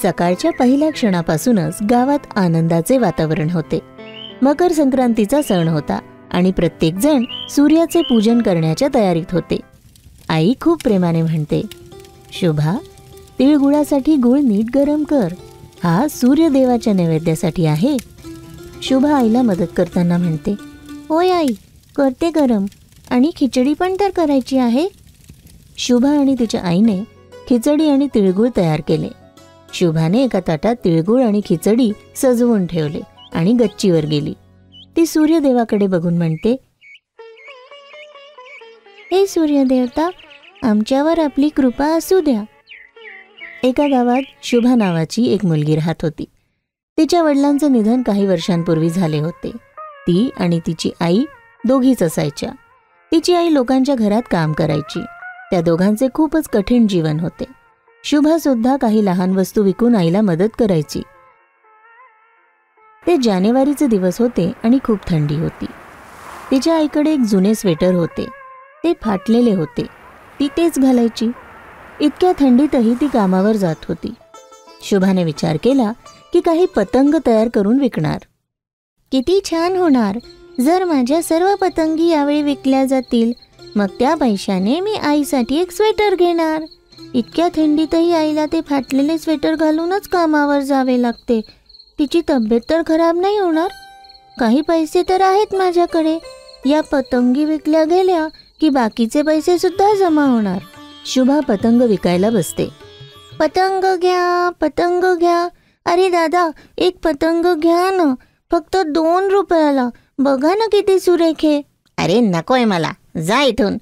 सकाळच्या पहिल्या क्षणापासूनच गावात आनंदाचे वातावरण होते. मकर संक्रांतीचा सण होता आणि प्रत्येक जण सूर्याचे पूजन करण्याच्या तयारीत होते. आई खूप प्रेमाने म्हणते, शुभा, तिळगुळासाठी गुळ नीट गरम कर, हा सूर्यदेवाच्या नैवेद्यासाठी आहे. शुभा आईला मदत करताना म्हणते, होय आई, करते गरम, आणि खिचडी पण तर करायची आहे. शुभा आणि तिच्या आईने खिचडी आणि तिळगुळ तयार केले. शुभाने एका ताटात तिळगुळ आणि खिचडी सजवून ठेवले आणि गच्चीवर गेली. ती सूर्यदेवाकडे बघून म्हणते, हे सूर्यदेवता, आमच्यावर आपली कृपा असू द्या. एका गावात शुभा नावाची एक मुलगी राहत होती. तिच्या वडिलांचे निधन काही वर्षांपूर्वी झाले होते. ती आणि तिची आई दोघीच असायच्या. तिची आई लोकांच्या घरात काम करायची. त्या दोघांचे खूपच कठीण जीवन होते. शुभा सुद्धा काही लहान वस्तू विकून आईला मदत करायची. ते जानेवारीचे दिवस होते आणि खूप थंडी होती. तिच्या आईकडे एक जुने स्वेटर होते. ते फाटलेले होते. ती तेच घालायची. इतक्या थंडीतही ती कामावर जात होती. शुभाने विचार केला की काही पतंग तयार करून विकणार. किती छान होणार जर माझ्या सर्व पतंगी यावेळी विकल्या जातील. मग त्या पैशाने मी आईसाठी एक स्वेटर घेणार. इतक्या थंडीतही आईला ते फाटलेले स्वेटर घालूनच कामावर जावे लागते. तिची तब्येत तर खराब नाही होणार. काही पैसे तर आहेत माझ्याकडे. या पतंगी विकल्या गेल्या की बाकीचे पैसे सुद्धा जमा होणार. शुभा पतंग विकायला बसते. पतंग घ्या, पतंग घ्या. अरे दादा, एक पतंग घ्या ना, फक्त 2 रुपयाला. बघा ना किती सुरेख आहे. अरे नकोय मला, जा इथून.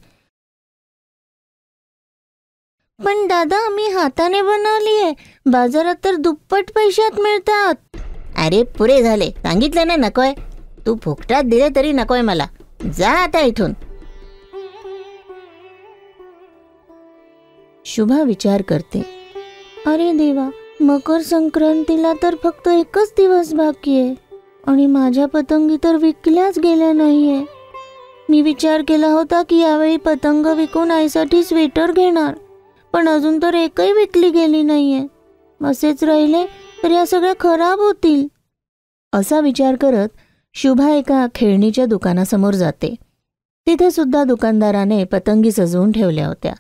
पण दादा, मी हाताने बनवली आहे. बाजारात तर दुप्पट पैशात मिळतात. अरे पुरे झाले, सांगितलं ना नकोय. तू फुकटात दिले तरी नकोय मला. जा आता इथून. शुभा विचार करते, अरे देवा, मकर संक्रांतीला तर फक्त 1च दिवस बाकी आहे आणि माझ्या पतंगी तर विकल्याच गेल्या नाहीये. मी विचार केला होता की यावेळी पतंग विकून आईसाठी स्वेटर घेणार, पण अजून तर एकही विकली गेली नाहीये. असेच राहिले तर या सगळ्या खराब होतील. असा विचार करत शुभा एका खेळणीच्या दुकानासमोर जाते. तिथे सुद्धा दुकानदाराने पतंगी सजवून ठेवल्या होत्या.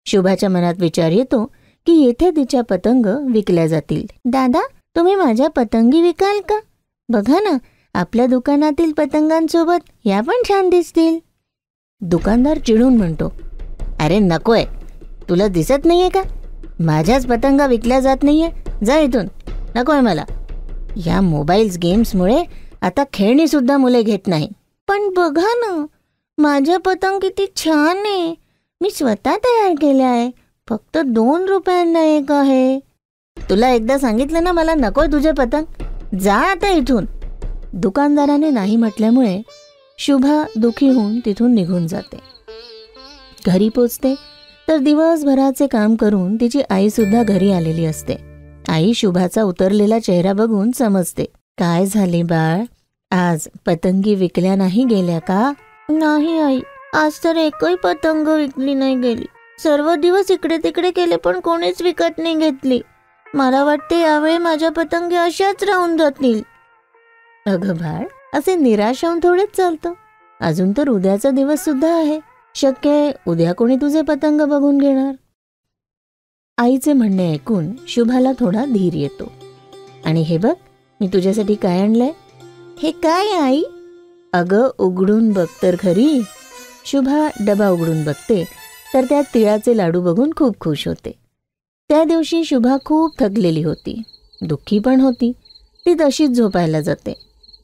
शुभाच्या मनात विचार येतो की येथे तिच्या पतंग विकल्या जातील. दादा, तुम्ही माझ्या पतंगी विकाल का? बघा ना, आपल्या दुकानातील पतंगांसोबत या पण छान दिसतील. दुकानदार चिडून म्हणतो, अरे नकोय, तुला दिसत नाहीये का? माझ्याच पतंगा विकल्या जात नाहीये. जा इथून, नकोय मला. या मोबाईल्स गेम्समुळे आता खेळणी सुद्धा मुले घेत नाही. पण बघा ना, माझ्या पतंग किती छान आहे. मी स्वतः तयार केल्या आहे. फक्त 2 रुपयांना एक आहे. तुला एकदा सांगितलं ना मला नकोय तुझे पतंग. जा आता इथून. दुकानदाराने नाही म्हटल्यामुळे शुभा दुखी होऊन तिथून निघून जाते. घरी पोचते तर दिवसभराचे काम करून तिची आई सुद्धा घरी आलेली असते. आई शुभाचा उतरलेला चेहरा बघून समजते. काय झाले बाळ, आज पतंगी विकल्या नाही गेल्या का? नाही आई, आज तर एकही पतंग विकली नाही गेली. सर्व दिवस इकडे तिकडे केले पण कोणीच विकत नाही घेतली. मला वाटते यावेळी माझ्या पतंगी अशाच राहून जातील. अगं बाळ, असे निराश होऊन थोडेच चालतं. अजून तर उद्याचा दिवस सुद्धा आहे. शक्य आहे उद्या कोणी तुझे पतंग बघून घेणार. आईचे म्हणणे ऐकून शुभाला थोडा धीर येतो. आणि हे बघ, मी तुझ्यासाठी काय आणलंय. हे काय आई? अगं उघडून बघ तर खरी. शुभा डबा उघडून बघते तर त्यात तिळाचे लाडू बघून खूप खुश होते. त्या दिवशी शुभा खूप थकलेली होती, दुःखी पण होती. ती तशीच झोपायला जाते.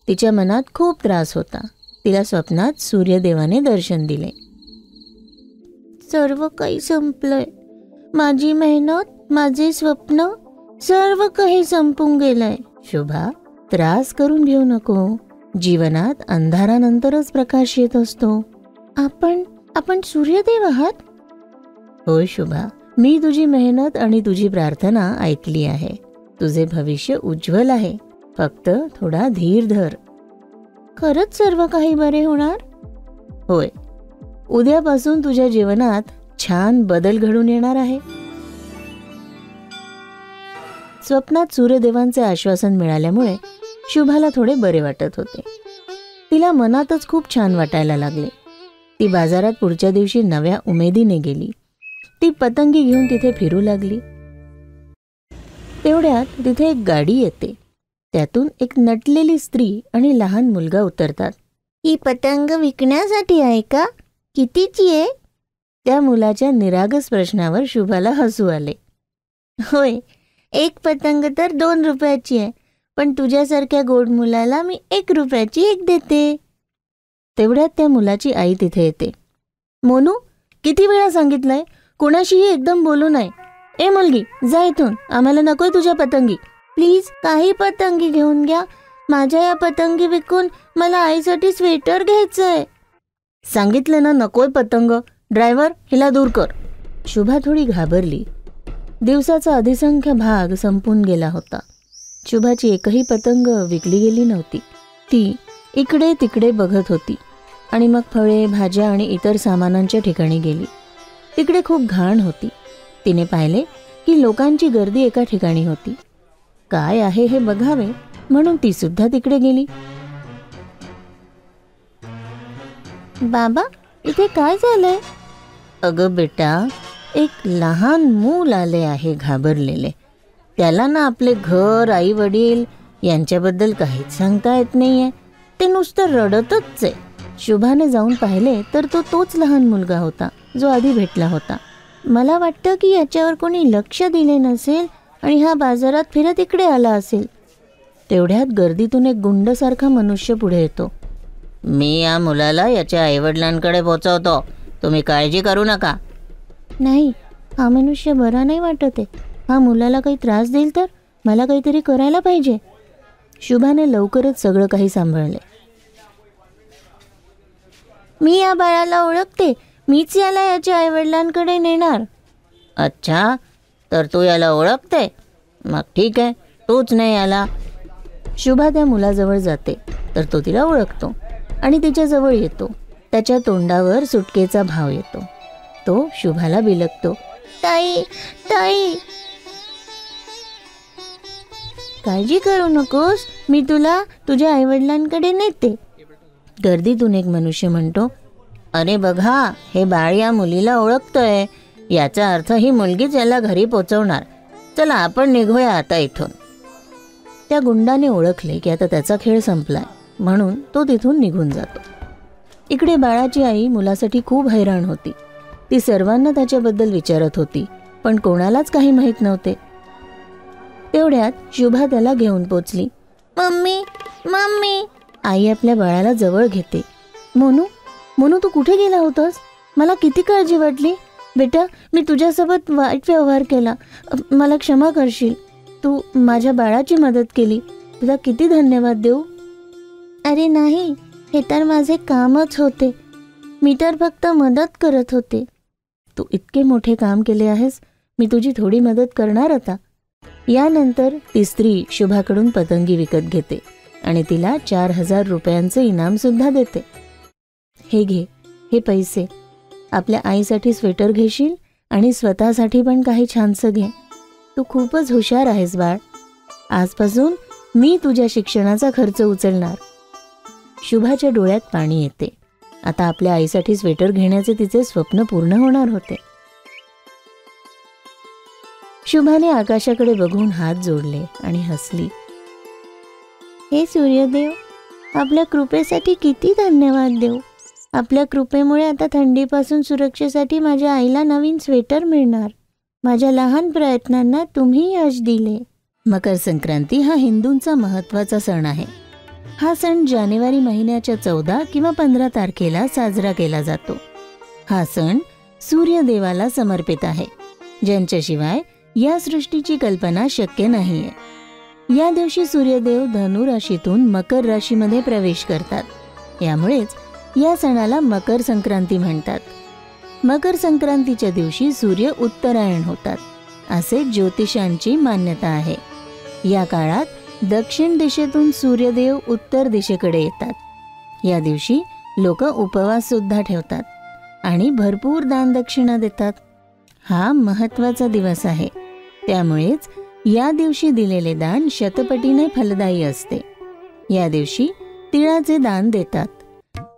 तिच्या मनात खूप त्रास होता. तिला स्वप्नात सूर्यदेवाने दर्शन दिले. सर्व काही संपलंय. माझी मेहनत, माझे स्वप्न, सर्व काही संपून गेलंय. शुभा, त्रास करून घेऊ नको. जीवनात अंधारानंतरच प्रकाश येत असतो. आपण सूर्यदेव आहात? होय शुभा, मी तुझी मेहनत आणि तुझी प्रार्थना ऐकली आहे. तुझे भविष्य उज्ज्वल आहे. फक्त थोडा धीर धर. खरंच सर्व काही बरे होणार? होय, उद्यापासून तुझ्या जीवनात छान बदल घडून येणार आहे. स्वप्नात सूर्यदेवांचे आश्वासन मिळाल्यामुळे शुभाला थोडे बरे वाटत होते. तिला मनातच खूप छान वाटायला लागले. ती बाजारात पुढच्या दिवशी नव्या उमेदीने गेली. ती पतंगी घेऊन तिथे फिरू लागली. तेवढ्यात तिथे एक गाडी येते. त्यातून एक नटलेली स्त्री आणि लहान मुलगा उतरतात. ही पतंग विकण्यासाठी आहे का? कितीची आहे? त्या मुलाच्या निरागस प्रश्नावर शुभाला हसू आले. होय, एक पतंग तर 2 रुपयाची आहे, पण तुझ्यासारख्या गोड मुलाला मी 1 रुपयाची एक देते. तेवढ्यात त्या मुलाची आई तिथे येते. मोनू, किती वेळा सांगितलंय कोणाशीही एकदम बोलू नये. ए मुलगी, जा इथून, आम्हाला नकोय तुझ्या पतंगी. प्लीज काही पतंगी घेऊन घ्या. माझ्या या पतंगी विकून मला आईसाठी स्वेटर घ्यायचंय. सांगितलं ना नकोय पतंग. ड्रायव्हर, हिला दूर कर. शुभा थोडी घाबरली. दिवसाचा अधिसंख्य भाग संपून गेला होता. शुभाची एकही पतंग विकली गेली नव्हती. ती इकडे तिकडे बघत होती आणि मग फळे, भाज्या आणि इतर सामानांच्या ठिकाणी गेली. तिकडे खूप घाण होती. तिने पाहिले की लोकांची गर्दी एका ठिकाणी होती. काय आहे हे बघावे म्हणून ती सुद्धा तिकडे गेली. बाबा, इथे काय झालंय? अगं बेटा, एक लहान मूल आले आहे घाबरलेले. त्याला ना आपले घर, आई वडील यांच्याबद्दल काहीच सांगता येत नाहीये. ते नुसतं रडतच आहे. शुभाने जाऊन पाहिले तर तोच लहान मुलगा होता जो आधी भेटला होता. मला वाटतं की याच्यावर कोणी लक्ष दिले नसेल आणि हा बाजारात फिरत इकडे आला असेल. तेवढ्यात गर्दीतून एक गुंडसारखा मनुष्य पुढे येतो. मी या मुलाला याच्या आईवडिलांकडे पोहोचवतो, तुम्ही काळजी करू नका. नाही, हा मनुष्य बरा नाही वाटत आहे. हा मुलाला काही त्रास देईल तर मला काहीतरी करायला पाहिजे. शुभाने लवकरच सगळं काही सांभाळले. मी या बाळाला ओळखते. मीच याला याच्या आईवडिलांकडे नेणार. अच्छा, तर तू याला ओळखते? मग ठीक आहे, तूच नाही याला. शुभा त्या मुलाजवळ जाते तर तो तिला ओळखतो आणि तिच्याजवळ येतो. त्याच्या तोंडावर सुटकेचा भाव येतो. तो शुभाला बिलकतो. ताई, ताई, काळजी करू नकोस, मी तुला तुझ्या आईवडिलांकडे नेते. गर्दीतून एक मनुष्य म्हणतो, अरे बघा, हे बाळ या मुलीला ओळखतोय. याचा अर्थ ही मुलगीच याला घरी पोचवणार. चला आपण निघूया आता इथून. त्या गुंडाने ओळखले की आता त्याचा खेळ संपलाय म्हणून तो तिथून निघून जातो. इकडे बाळाची आई मुलासाठी खूप हैराण होती. ती सर्वांना त्याच्याबद्दल विचारत होती, पण कोणालाच काही माहीत नव्हते. तेवढ्यात शुभा त्याला घेऊन पोचली. Mummy, mummy. आई आपल्या बाळाला जवळ घेते. मोनू, मोनू, तू कुठे गेला होतास? मला किती काळजी वाटली. बेटा, मी तुझ्यासोबत वाईट व्यवहार केला. मला क्षमा करशील. तू माझ्या बाळाची मदत केली. तुला किती धन्यवाद देऊ. अरे नाही, हे तर माझे कामच होते. मी तर फक्त मदत करत होते. तू इतके मोठे काम केले आहेस, मी तुझी थोडी मदत करणार आता. यानंतर ती स्त्री शुभाकडून पतंगी विकत घेते आणि तिला 4000 रुपयांचे इनाम सुद्धा देते. हे घे, हे पैसे. आपल्या आईसाठी स्वेटर घेशील आणि स्वतःसाठी पण काही छानसं घे. तू खूपच हुशार आहेस बाळ. आजपासून मी तुझ्या शिक्षणाचा खर्च उचलणार. शुभाच्या डोळ्यात पाणी येते. आता आपल्या आईसाठी स्वेटर घेण्याचे तिचे स्वप्न पूर्ण होणार होते. शुभाने आकाशाकडे बघून हात जोडले आणि हसली. हे सूर्यदेव, आपल्या कृपेसाठी किती धन्यवाद देऊ. आपल्या कृपेमुळे आता थंडीपासून सुरक्षेसाठी माझ्या आईला नवीन स्वेटर मिळणार. माझ्या लहान प्रयत्नांना तुम्ही यश दिले. मकर संक्रांती हा हिंदूंचा महत्त्वाचा सण आहे. हा सण जानेवारी महिन्याच्या 14 किंवा 15 तारखेला साजरा केला जातो. हा सण सूर्यदेवाला समर्पित आहे, ज्यांच्याशिवाय या सृष्टीची कल्पना शक्य नाहीये. या दिवशी सूर्यदेव धनु राशीतून मकर राशीमध्ये प्रवेश करतात. यामुळेच या सणाला मकर संक्रांती म्हणतात. मकर संक्रांतीच्या दिवशी सूर्य उत्तरायण होतात, असे ज्योतिषांची मान्यता आहे. या काळात दक्षिण दिशेतून सूर्यदेव उत्तर दिशेकडे येतात. या दिवशी लोक उपवास सुद्धा ठेवतात आणि भरपूर दानदक्षिणा देतात. हा महत्त्वाचा दिवस आहे. त्यामुळेच या दिवशी दिलेले दान शतपटीने फलदायी असते. या दिवशी तिळाचे दान देतात.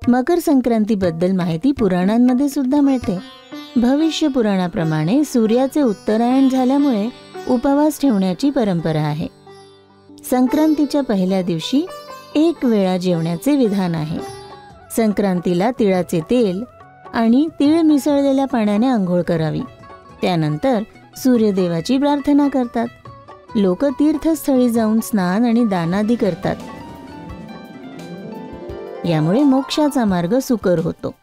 मकर संक्रांतीबद्दल माहिती पुराणांमध्ये सुद्धा मिळते. भविष्य पुराणाप्रमाणे सूर्याचे उत्तरायण झाल्यामुळे उपवास ठेवण्याची परंपरा आहे. संक्रांतीच्या पहिल्या दिवशी एक वेळा जेवण्याचे विधान आहे. संक्रांतीला तिळाचे तेल आणि तीळ मिसळलेल्या पाण्याने आंघोळ करावी. त्यानंतर सूर्यदेवाची प्रार्थना करतात. लोक तीर्थस्थळी जाऊन स्नान आणि दानादी करतात. यामुळे मोक्षाचा मार्ग सुकर होतो.